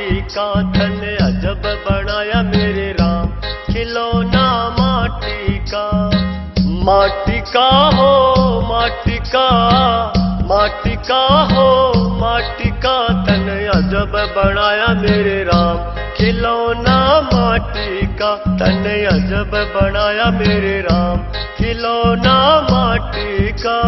माटी का तन अजब बनाया मेरे राम, खिलौना माटी का। माटी का हो माटी का, माटी का हो माटी का तन अजब बनाया मेरे राम, खिलौना माटी का तन अजब बनाया मेरे राम, खिलौना माटी का।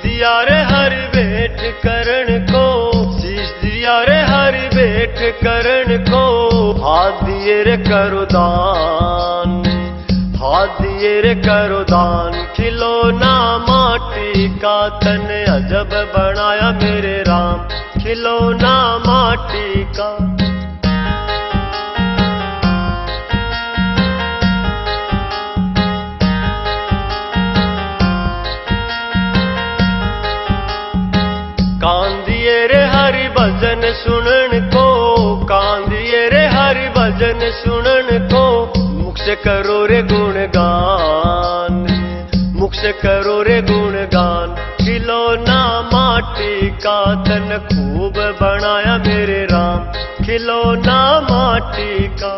दिया रे हरि भेंट करण को, शीश दिया रे हरि भेंट करण को, हाथ दिए रे करो दान, हाथ दिए रे करो दान, खिलौना माटी का तन अजब बनाया मेरे राम, खिलौना माटी का। कान दिए रे हरि भजन सुनन को, कान दिए रे हरि भजन सुनन को, मुख से करो रे गुणगान, मुख से करो रे गुणगान, खिलौना माटी का तन खूब बनाया मेरे राम, खिलौना माटी का।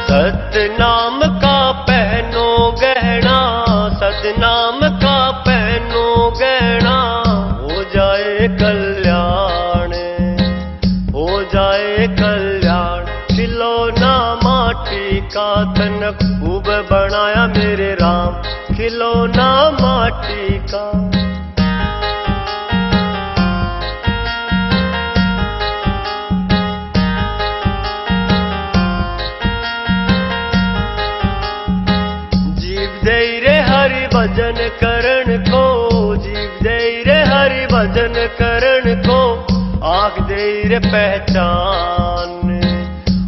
सतनाम का पहनो गहना, सतनाम का पहनो गहना, हो जाए कल्याण, हो जाए कल्याण, खिलौना माटी का तन खूब बनाया मेरे राम, खिलौना माटी का। भजन करण को, जीव दे रे हरि भजन करण को, आँख दे रे पहचान,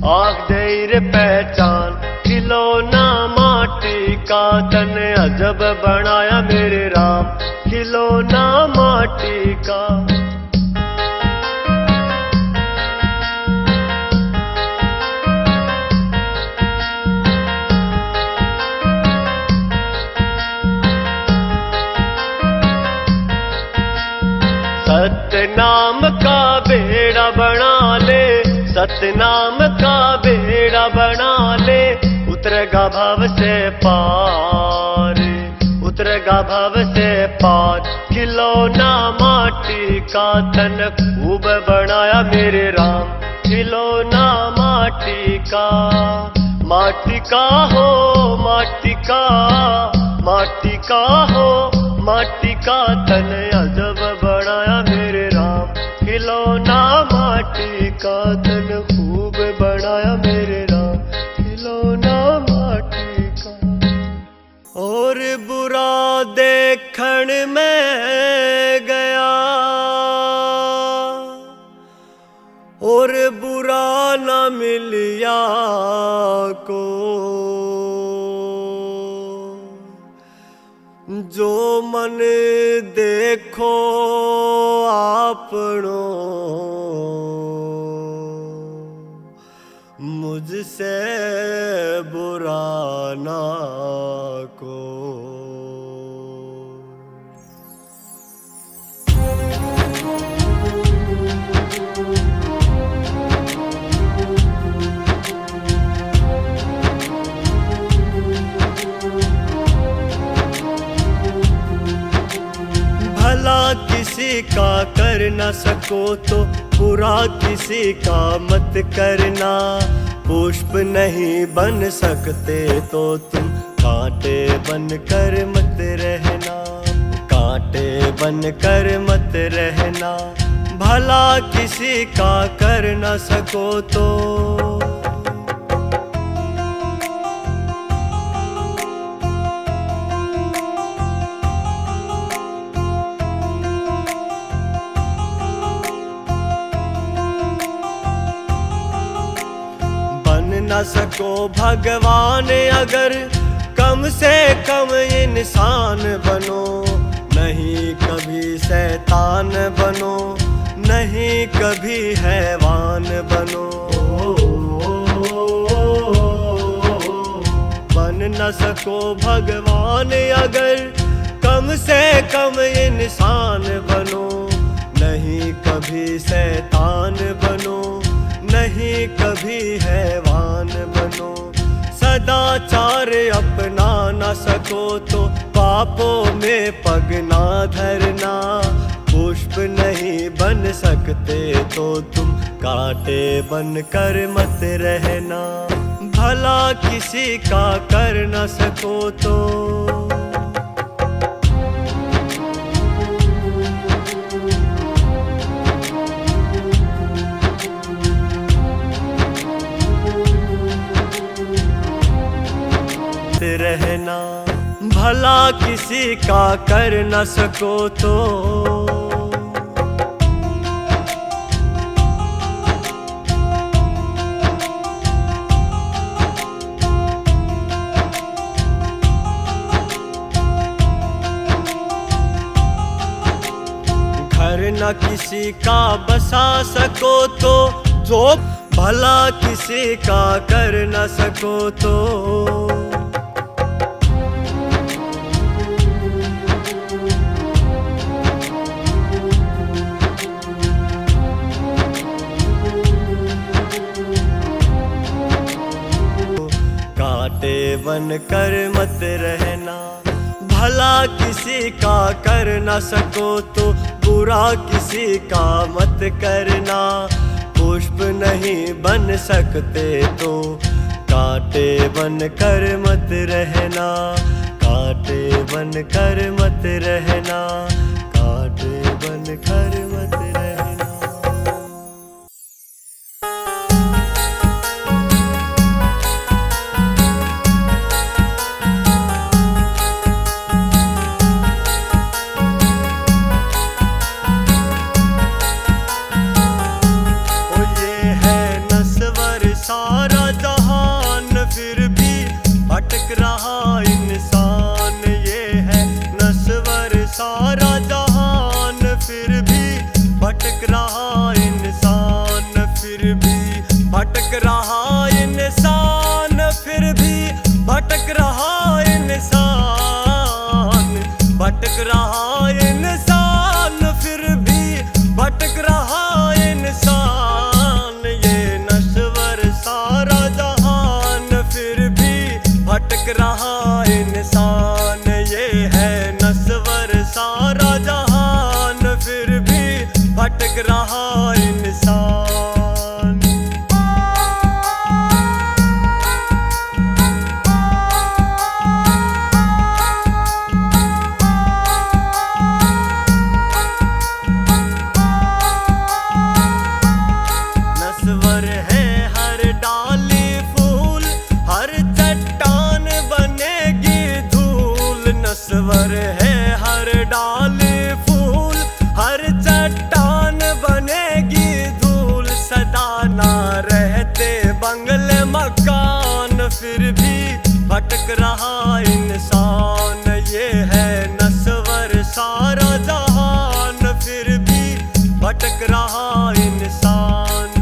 आँख दे रे पहचान, खिलौना माटी का तन अजब बनाया मेरे राम, खिलौना माटी का। सतनाम का बेड़ा बना ले, सतनाम का बेड़ा बना ले, उतरेगा भव से पार, उतरेगा भव से पार, खिलौना माटी का तन खूब बनाया मेरे राम, खिलौना माटी का। माटी का हो माटी का, माटी का हो माटी का तन अजब बनाया मेरे राम, खिलौना माटी का तन खूब बनाया मेरे राम, खिलौना माटी का। और बुरा देखण में गया, और बुरा न मिलिया को, जो मन देखो आपनो, मुझसे बुरा ना को। भला किसी का कर न सको तो बुरा किसी का मत करना, पुष्प नहीं बन सकते तो तुम कांटे बन कर मत रहना, कांटे बन कर मत रहना। भला किसी का कर न सको तो न सको भगवान अगर कम से कम इंसान बनो, नहीं कभी शैतान बनो, नहीं कभी हैवान बनो। बन न सको भगवान अगर कम से कम इंसान बनो, नहीं कभी शैतान बनो, नहीं कभी हैवान बनो। सदाचार अपना न सको तो पापों में पग ना धरना, पुष्प नहीं बन सकते तो तुम कांटे बन कर मत रहना। भला किसी का कर न सको तो रहना, भला किसी का कर न सको तो घर न किसी का बसा सको तो जो भला किसी का कर न सको तो कांटे बन कर मत रहना। भला किसी का कर न सको तो बुरा किसी का मत करना, पुष्प नहीं बन सकते तो कांटे बन कर मत रहना, कांटे बन कर मत रहना, कांटे बन कर मत रहना। सारा जहान फिर भी भटक रहा इंसान, ये है नस्वर सारा जहान फिर भी भटक रहा इंसान, फिर भी भटक रहा इंसान, फिर भी भटक रहा इंसान, भटक रहा इंसान, फिर भी भटक रहा इंसान। ये नस्वर सारा जहान फिर भी भटक रहा इंसान, ये है नस्वर सारा जहान फिर भी भटक रहा इंसान। नस्वर है हर डाली फूल, हर चट्टान बनेगी धूल। नस्वर है हर डाली फूल, हर चट्टान बनेगी धूल। सदा ना रहते बंगले मकान फिर भी भटक रहा इंसान, ये है नस्वर सारा जहान फिर भी भटक रहा इंसान।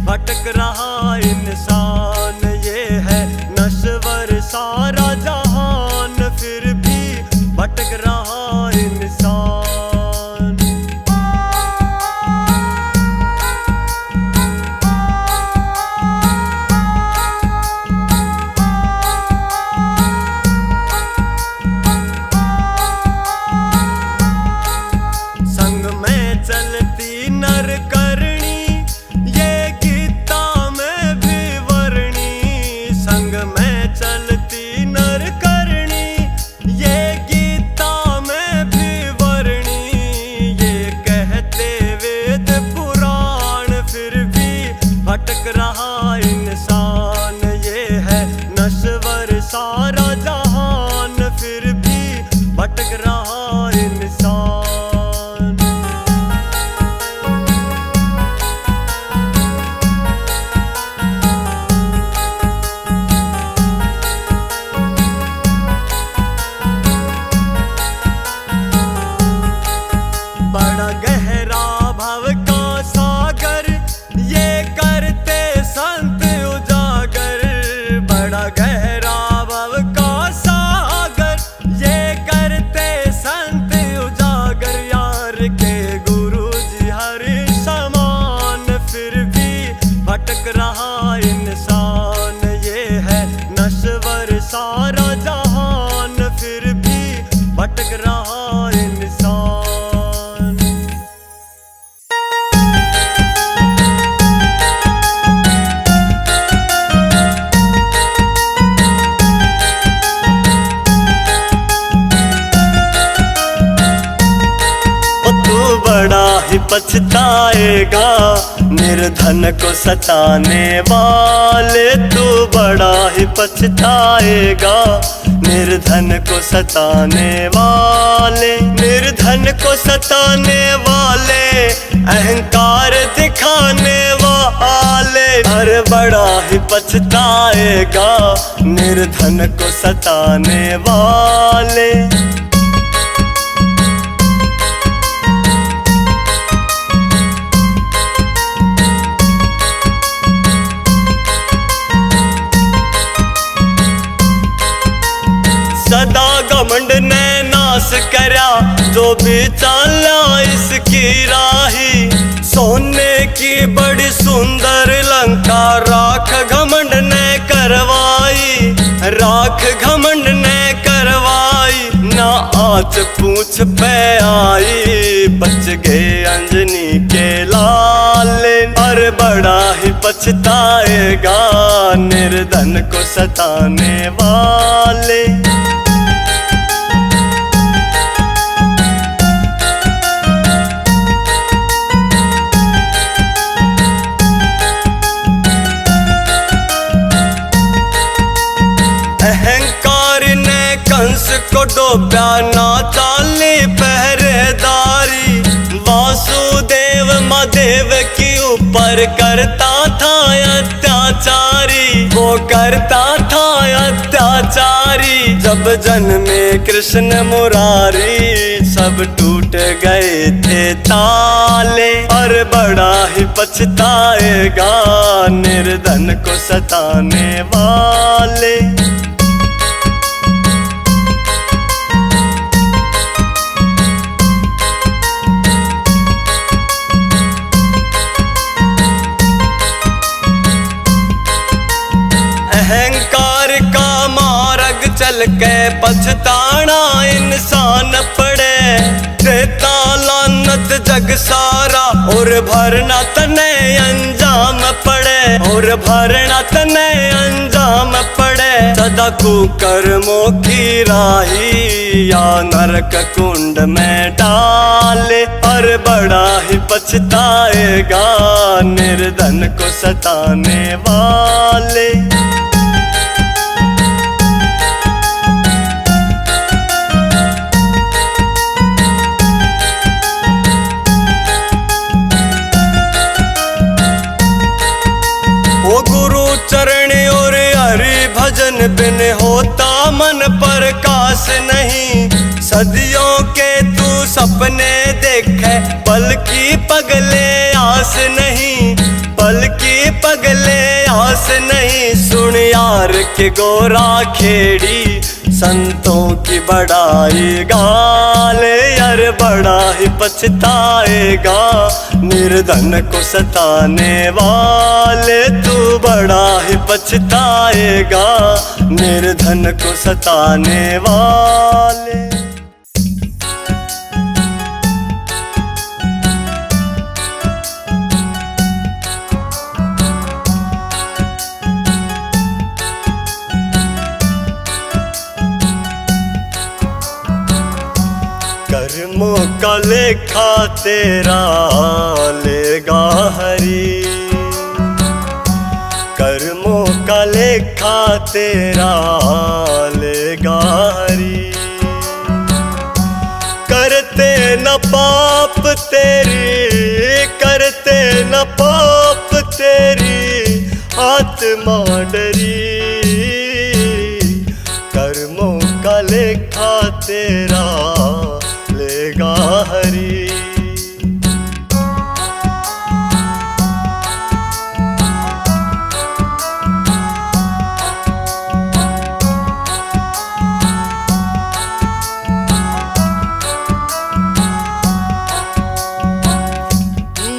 भटक रहा इंसान, ये है नस्वर सारा जहान फिर भी भटक रहा इंसान। संग में चलती नर पछताएगा, निर्धन को सताने वाले तू बड़ा ही पछताएगा। निर्धन को सताने वाले, निर्धन को सताने वाले, अहंकार दिखाने वाले, अरे बड़ा ही पछताएगा, निर्धन को सताने वाले। सदा घमंड ने नाश करया, जो भी चाला इसकी राही। सोने की बड़ी सुंदर लंका राख घमंड ने करवाई, राख घमंड ने करवाई। ना आँच पूछ पे आई, बच गए अंजनी के लाले, अरे बड़ा ही पछताएगा, निर्धन को सताने वाले। अहंकार ने कंस को डोब्या, ना चाली पहरेदारी। वासुदेव महादेव के ऊपर करता था अत्याचारी, वो करता था अत्याचारी। जब जन्मे कृष्ण मुरारी, सब टूट गए थे ताले, और बड़ा ही पछताएगा, निर्धन को सताने वाले। अहंकार का मार्ग चल के पछताना इंसान पड़े। देता लानत जग सारा, और भरना तने अंजाम पड़े, और भरना तने अंजाम पड़े। सदा कुकर्मों की राही, या नरक कुंड में डाले, और बड़ा ही पछताएगा, निर्धन को सताने वाले। चरण और हरि भजन बिन होता मन प्रकाश नहीं। सदियों के तू सपने देखे, पल की पगले आस नहीं, पल की पगले आस नहीं। सुन यार के गोरा खेड़ी, संतों की बड़ाई गाले, यार बड़ा ही पछताएगा, निर्धन को सताने वाले। तू बड़ा ही पछताएगा, निर्धन को सताने वाले। कर्मों का लेखा तेरा लेगा हरि, कर्मों का लेखा तेरा लेगा हरि। करते न पाप तेरी, करते न पाप तेरी आत्मा डरी। कर्मों का लेखा तेरा लेगा हरि।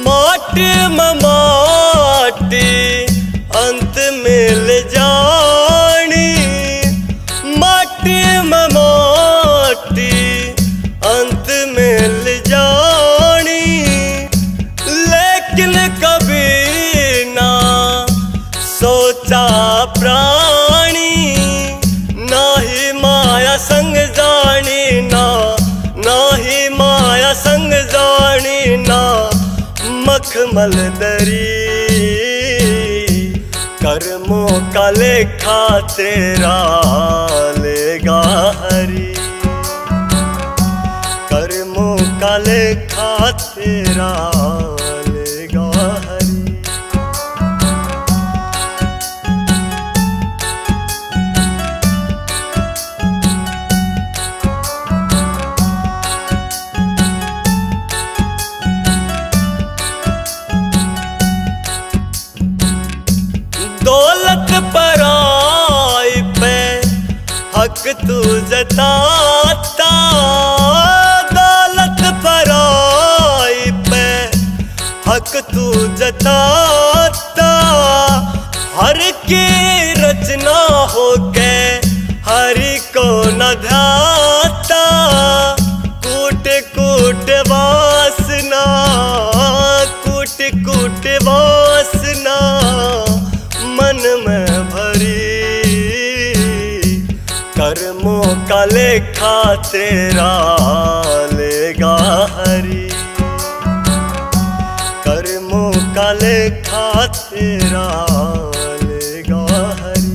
माटी में माटी अंत मिल जानी, माटी में माटी अंत मिल जानी। लेकिन कभी ना सोचा प्राणी, ना ही माया संग जानी, ना ही माया संग जानी, ना मखमल दरी, कर्मों का लेखा तेरा लेगा हरि, कर्मों का लेखा तेरा लेगा हरि। दौलत पराई पे हक तू जताता, दौलत पराई पे हक तू जताता, हर की रचना हो के हरि को न ध्याता, कूट कूट वासना, कूट कूट वासना मन में भरी, कर्मों का लेखा तेरा लेगा हरि, कर्मों का लेखा तेरा लेगा हरि।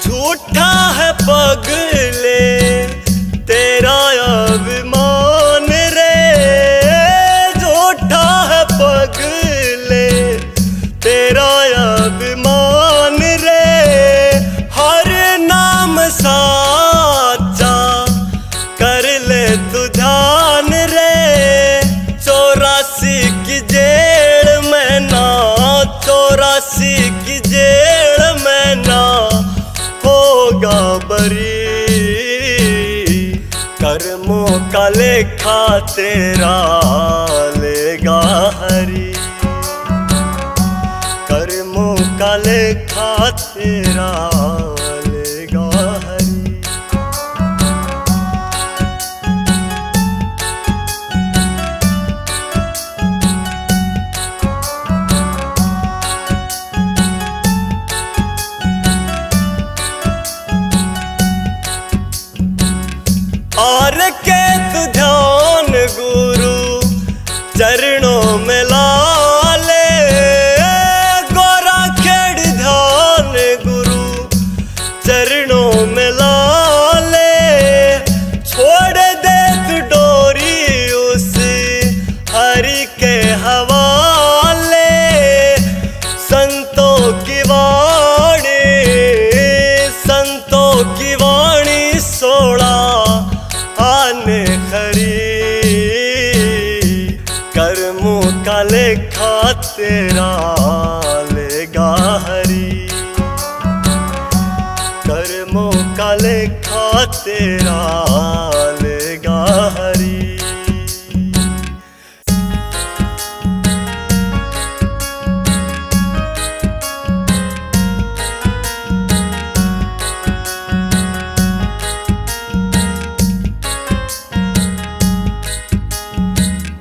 झूठा है पगले तेरा अभिमान रे, झूठा है पगले तेरा अभिमान रे, हर नाम साचा कर ले तू ध्यान रे, 84 की जेल में ना, 84 की जेल में ना होगा बरी, कर्मों का लेखा तेरा लेगा हरि, कर्मों का लेखा तेरा लेगा हरि। और के तू ध्यान गुरु चरणों में ला ले, गोरा खेड़ ध्यान गुरु चरणों में ला ले, छोड़ दे तू डोरी उस हरि के हवाले, संतों की वाणी, संतों की वाणी 16 आने खरी, कर्मों का लेखा तेरा लेगा हरि, कर्मों का लेखा तेरा लेगा हरि।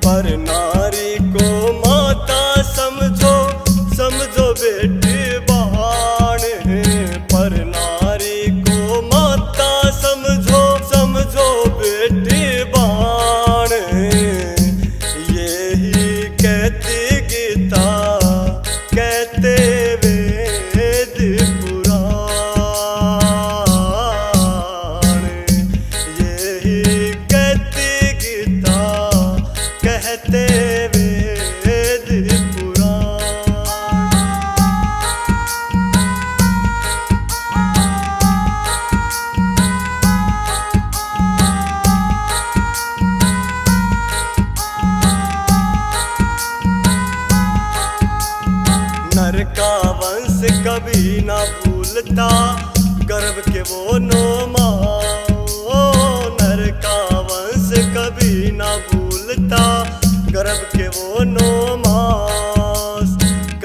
पर नारी को माता समझो, समझो बेटी बहान है, पर नारी को माता समझो, समझो बेटी बहान है, यही कहती गीता, कहते वेद पुराण, यही कहती गीता, कहते वेद पुराण। नर का वंश कभी ना भूलता, गर्भ के वो 9 माह, नर का वंश कभी ना भूलता, गर्भ के वो 9 मास,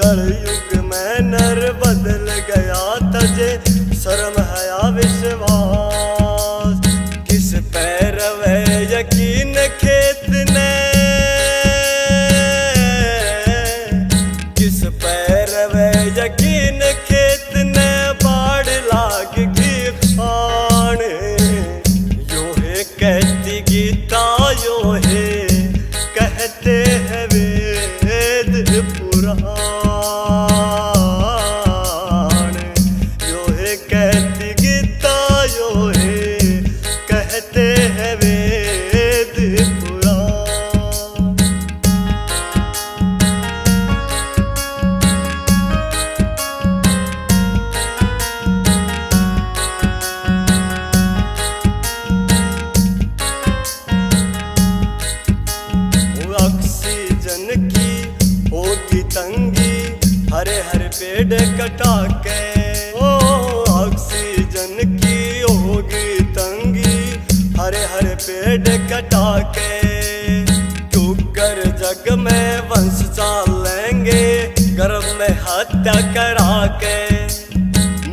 कलयुग में नर बदल गया तजे, शर्म है या विश्वास, किस पैर वे यकीन खेत ने, हैं वेद पुराण, यो है कहती गीता, यो है कहते हैं वेद पुराण। ऑक्सीजन की होगी तंगी, हरे हरे पेड़ कटा के, ओ ऑक्सीजन की होगी तंगी, हरे हरे पेड़ कटा के। टूकर जग में वंश चालेंगे, गर्भ में हत्या करा के।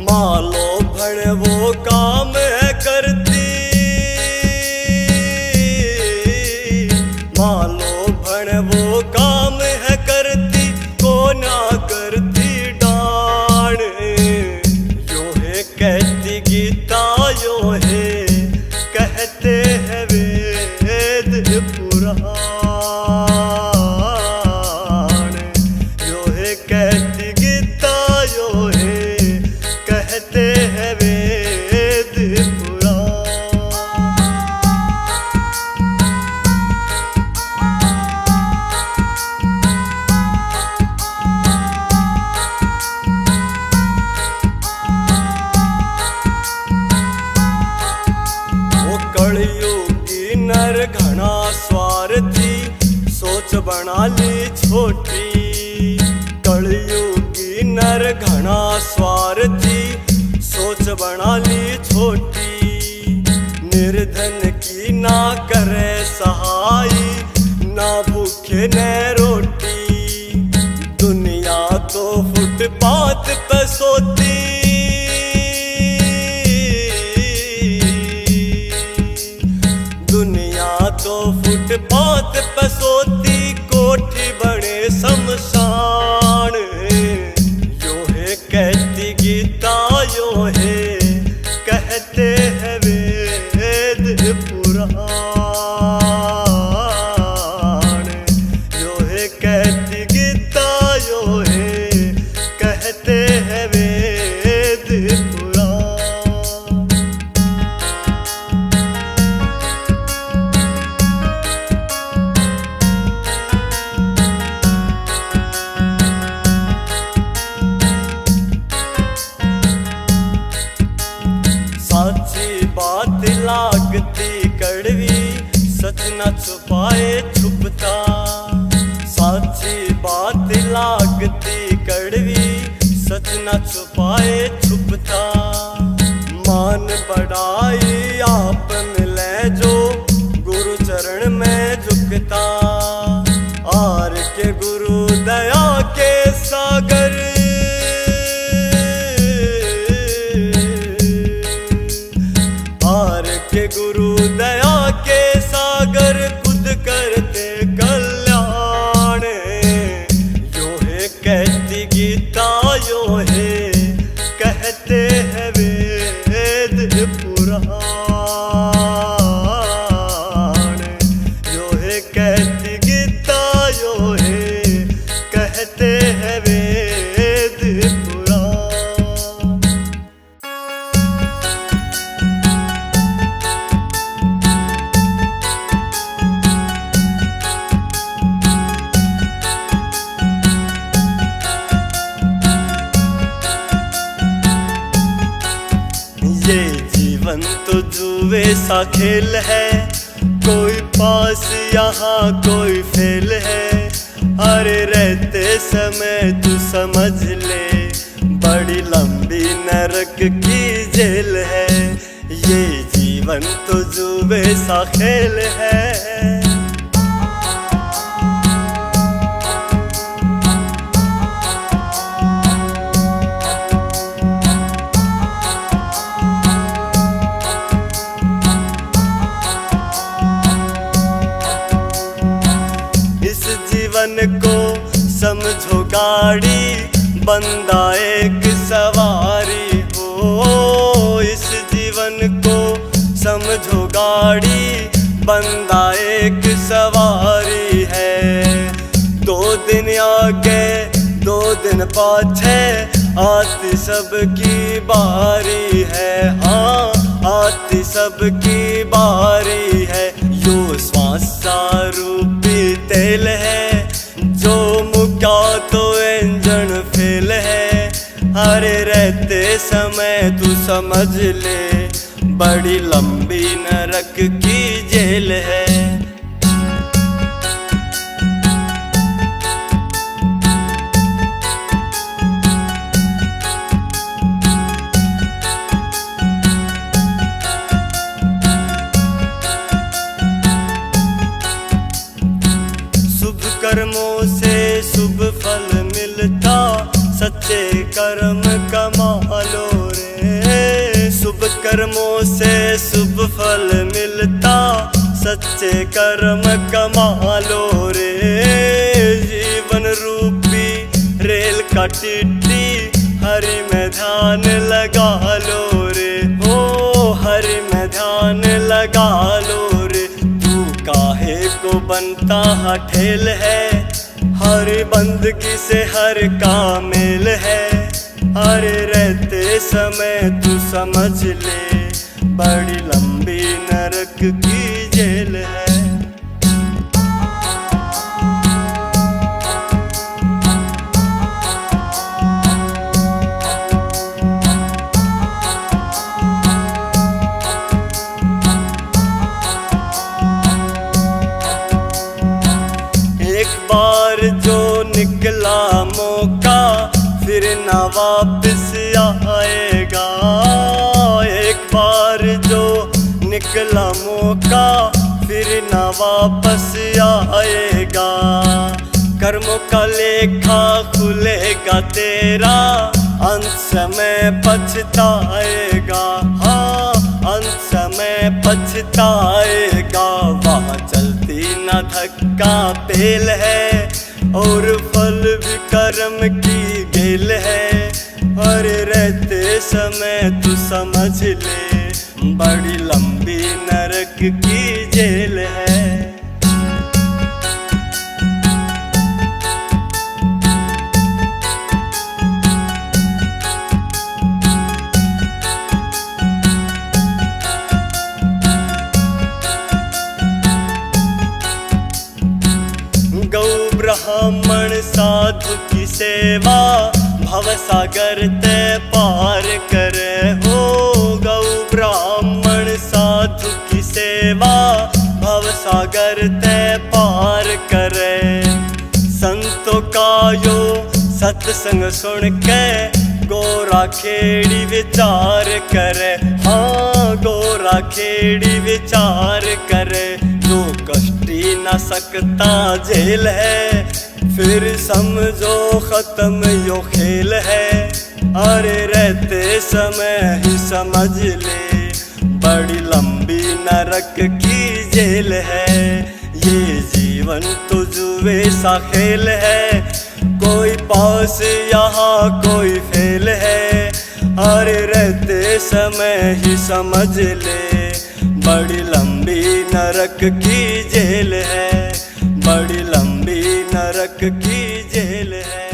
मालो भण वो काम है करती, मालो भण वो काम है करती, को ना करती डाण। यो है कहती गीता, यो है कहते हैं वेद पुराण, यो है कहती गीता, यो है कहते हैं वेद पुराण। कलयुगी नर घना स्वार्थी, सोच बना ली छोटी। कलयुगी नर घना स्वार्थी, सोच बना ली छोटी। निर्धन की ना करे सहाई, ना भूखे न रोटी। दुनिया तो फुटपाथ पे सोती, दुनिया तो फुटपाथ पे सोती, कोठी बने शमशान। यो है कहती गीता, यो है कहते हैं वेद पुराण, यो है कहती गीता, यो है कहते हैं वेद पुराण। साची बात लागती कड़वी, सच न छुपाए छुपता। साची बात लागती कड़वी, सच न छुपाए छुपता। मान बढ़ाई आपन ले जो, गुरु चरण में झुकता। आर के गुरु दया के सागर, आर के गुरु दया के सागर, खुद करते कल्याण। यो है कहती गीता, यो है कहते हैं वेद पुराण, यो है कहती गीता, यो है कहते हैं वेद पुराण। ये जीवन तो जुए सा खेल है, कोई पास यहाँ कोई फेल है। अरे रहते समय तू समझ ले, बड़ी लंबी नरक की जेल है। ये जीवन तो जुए सा खेल है। जीवन को समझो गाड़ी, बंदा एक सवारी हो। इस जीवन को समझो गाड़ी, बंदा एक सवारी है। दिन आगे 2 दिन पाछे, आती सबकी बारी है। हाँ आती सबकी बारी है। यो श्वासा रूपी तेल है, जो मुका तो इंजन फेल है। अरे रहते समय तू समझ ले, बड़ी लंबी नरक की जेल है। शुभ कर्मों से शुभ फल मिलता, सच्चे कर्म कमा लो रे। शुभ कर्मों से शुभ फल मिलता, सच्चे कर्म कमा लो रे। जीवन रूपी रेल का टिट्टी, हरि में ध्यान लगा लो रे। ओ हरि में ध्यान लगा लो रे। तू काहे को बनता हठेल है, हर बंदगी से हर का मेल है। अरे रहते समय तू समझ ले, बड़ी लंबी नरक की जेल है। एक बार जो निकला मौका, फिर ना वापस आएगा। एक बार जो निकला मौका, फिर ना वापस आएगा। कर्मों का लेखा खुलेगा तेरा, अंत समय पछताएगा। हाँ अंत समय पछताएगा। वहाँ चलती ना धक्का पेल है, और फल भी कर्म की गेल है। अरे रहते समय तू समझ ले, बड़ी लंबी नरक की जेल है। गौ ब्राह्मण साधु की सेवा, भवसागर ते पार करे हो। गौ ब्राह्मण साधु की सेवा, भवसागर ते पार करे। संतों का यो सत्संग सुन के, गोरा खेड़ी विचार करे। हाँ गोरा खेड़ी विचार करे। जो कष्टी न सकता जेल है, फिर समझो खत्म यो खेल है। अरे रहते समय ही समझ ले, बड़ी लंबी नरक की जेल है। ये जीवन तो जुए सा खेल है, कोई पास यहाँ कोई फेल है। अरे रहते समय ही समझ ले, बड़ी लंबी नरक की जेल है। बड़ी लंबी नरक की जेल है।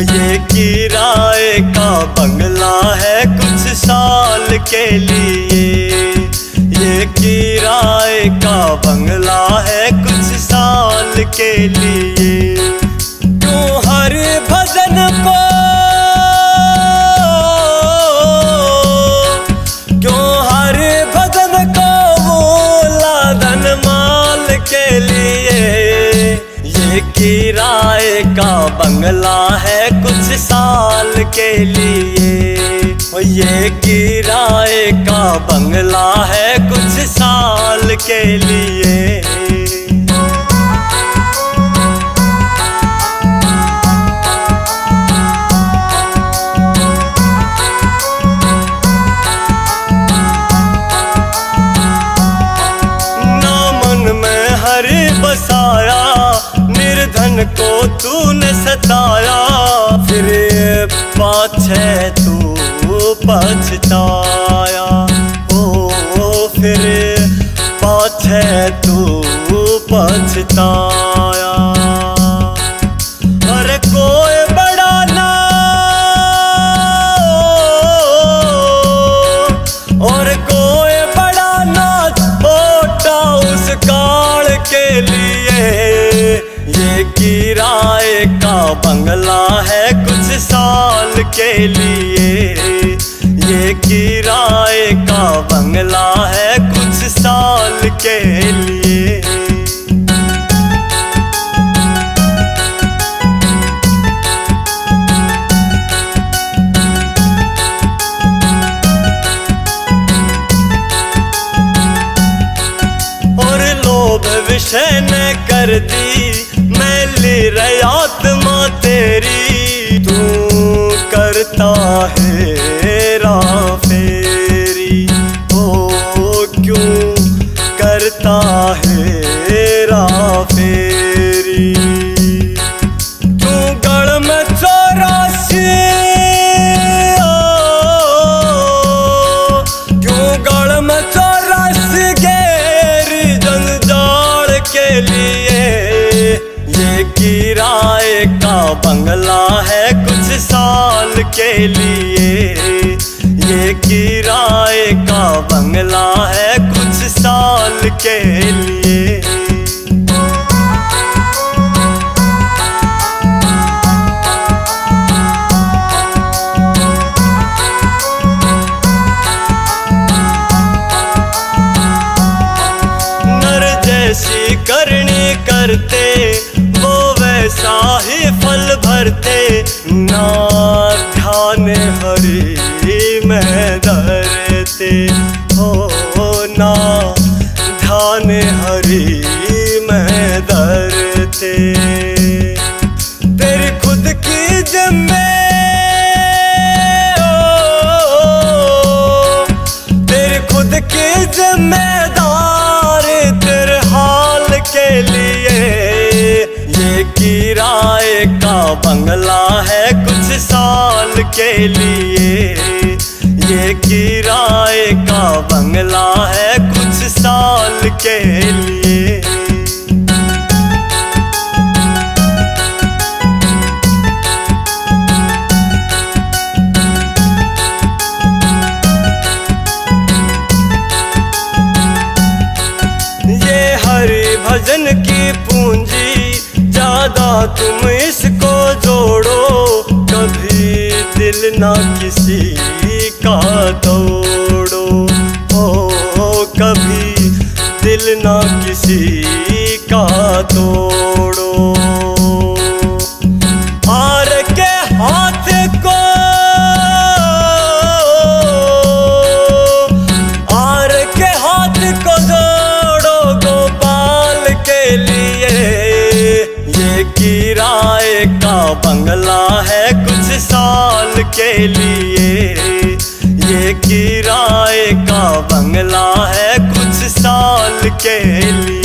ये किराए का बंगला है कुछ साल के लिए। ये किराए का बंगला है कुछ साल के लिए। क्यों हर भजन को, क्यों हर भजन को बोला धन माल के लिए। ये किराए का बंगला है कुछ साल के लिए। ये किराए का बंगला है कुछ साल के लिए। ना मन में हरि बसाया, निर्धन को तू तूने सताया, फिर पाछे तू पछताया। ओ फिर पाछे तू पछताया। अरे कोई बड़ा ना और कोई बड़ा ना छोटा उस काल के लिए। ये किराए का बंगला है कुछ साल के लिए। ये किराए का बंगला है कुछ साल के लिए। और लोभ विषय न कर दी मैली आत्मा तेरी। तू करता है हेरा फेरी। ओ क्यों करता है हेरा फेरी। तू गढ़ में 84 क्यों गढ़ में 84 गेरी जंजाल के लिए। ये किराए का बंगला है कुछ साल के लिए। ये किराए का बंगला है कुछ साल के लिए। नर जैसी करनी करते वो वैसा ही फल भरते। ना ध्यान हरि में धरते हो ना ध्यान हरि में धरते। तेरी खुद की जिम्मे तेरी खुद की जिम्मेदार तेरे हाल के लिए। ये किराए का बंगला है कुछ साल के लिए। ये किराए का बंगला है कुछ साल के लिए। ये हरि भजन की पूंजी ज्यादा तुम इसको जोड़ो। कभी दिल ना किसी का तोड़ो। ओ कभी दिल ना किसी का तोड़ो। हार के हाथ को हार के हाथ को जोड़ो गोपाल के लिए। ये किराए का बंगला है कुछ साल के लिए। ये किराए का बंगला है कुछ साल के लिए।